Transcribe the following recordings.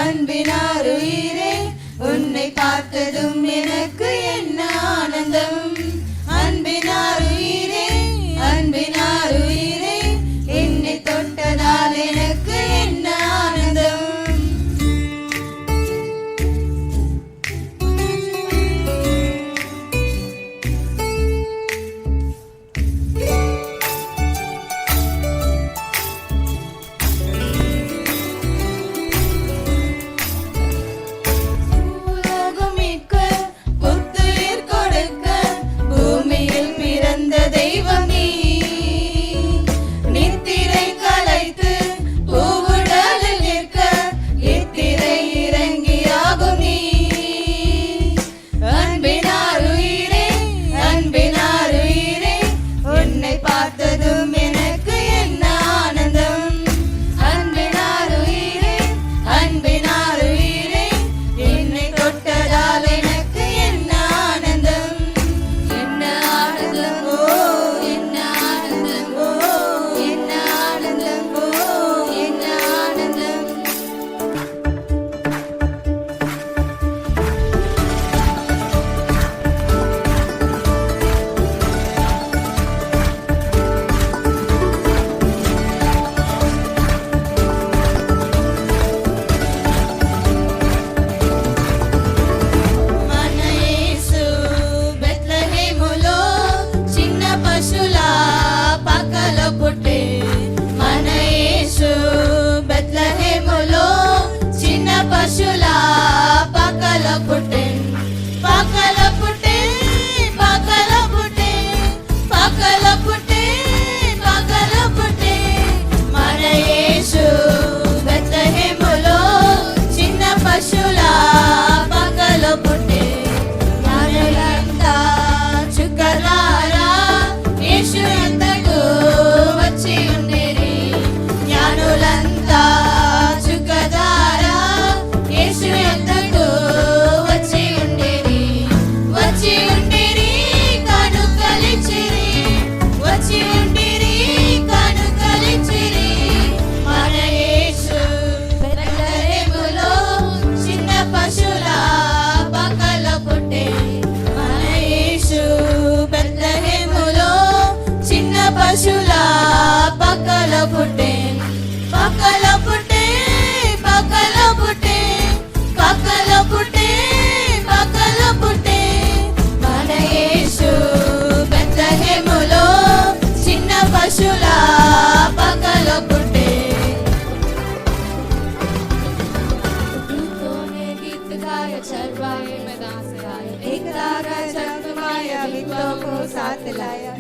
அன்பினாருயிரே உன்னை பார்த்ததும் எனக்கு என்ன ஆனந்தம். அன்பினாருயிரே அன்பினாருயிரே என்னை தொட்டதால் எனக்கு என்ன ஆனந்தம்.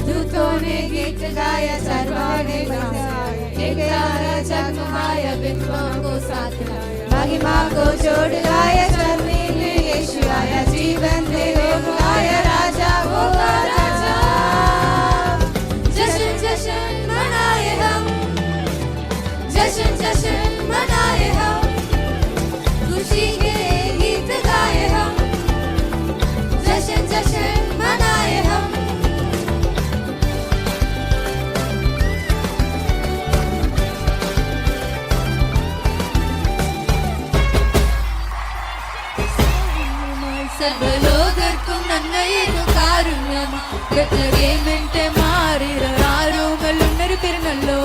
दूतों ने गीत गाया सर्वों ने एक तारा जगमगाया विद्वान को साथ लाया महिमा को जोड़ लाया जमीन में यीशु आया जीवन दे वो आया राजा वो राजा जश्न जश्न मनाए हम जश्न जश्न मनाए हम खुशी के गीत गाए हम जश्न जश्न मनाए हम സർവലോകർക്കും നന്മയേകും കാരുണ്യമാ ബെത്ലഹേമിന്റെ മാറിറാരോങ്ങൾ ഉണർന്നിരുന്നല്ലോ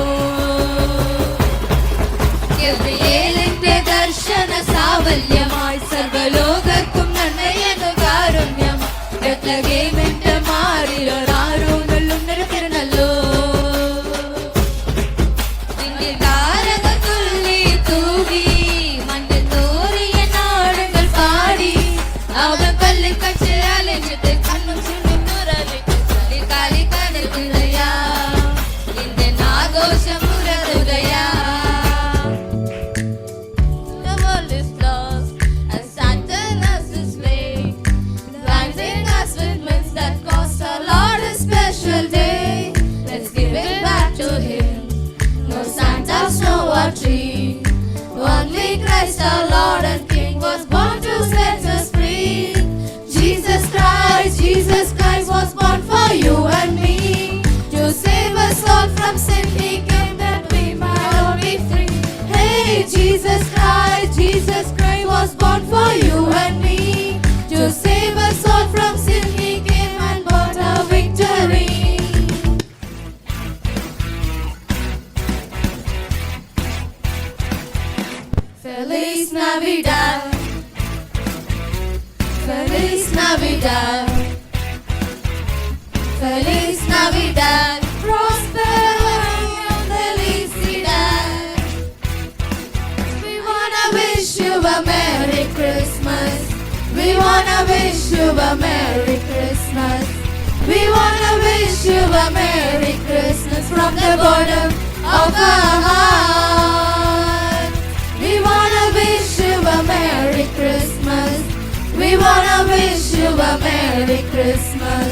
ഗബ്രിയേലിന്റെ ദർശന സാവല്യമായി സർവലോകർക്കും നന്മയേകും കാരുണ്യമാ ബെത്ലഹേമിന്റെ മാറിറാരോങ്ങൾ ഉണർന്നിരുന്നല്ലോ നിന്റെ താരക തുള്ളി തൂകി മണ്ണിൽ തോറിയ നാടുകൾ പാടി അവൻ പല്ല് കച്ചിരാലിന്റെ കണ്ണും ചുണ്ടിന്നുറവിട്ട് കാലി കടൽക്കുതയാ എന്റെ ആഘോഷമുറതുകയാ. The world is lost and Satan has his way, blinding us with myths that Feliz Navidad. Feliz Navidad. Feliz Navidad. Prospero felicidad. We wanna wish you a Merry Christmas. We wanna wish you a Merry Christmas. We wanna wish you a Merry Christmas from the bottom of our heart. We wanna wish you a Merry Christmas. We wanna wish you a Merry Christmas.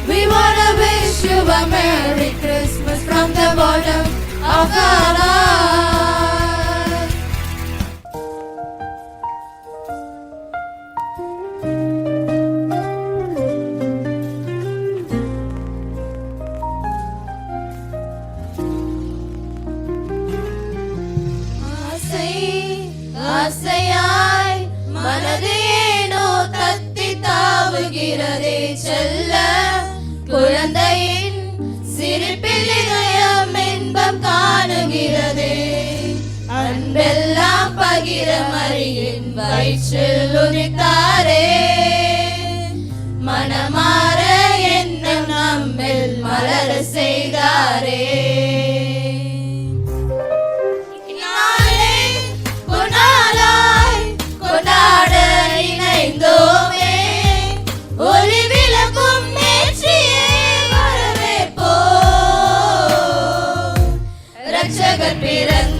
We wanna wish you a Merry Christmas from the bottom of our heart. ஆசையாய் மனதேனோ தத்தி தாவுகிறதே செல்ல குழந்தையின் சிரிப்பில் இதயம் இன்பம் காணுகிறதே அன்பெல்லாம் பகிர மரியின் வயிற்றில் உதித்தாரே மனமாற எண்ணம் நம்மில் மலர செய்தாரே கொண்டாட இணைந்தோமே ஒளி விளக்கும் நேற்றியே வரவேற்போ ரட்சகர் பிறந்த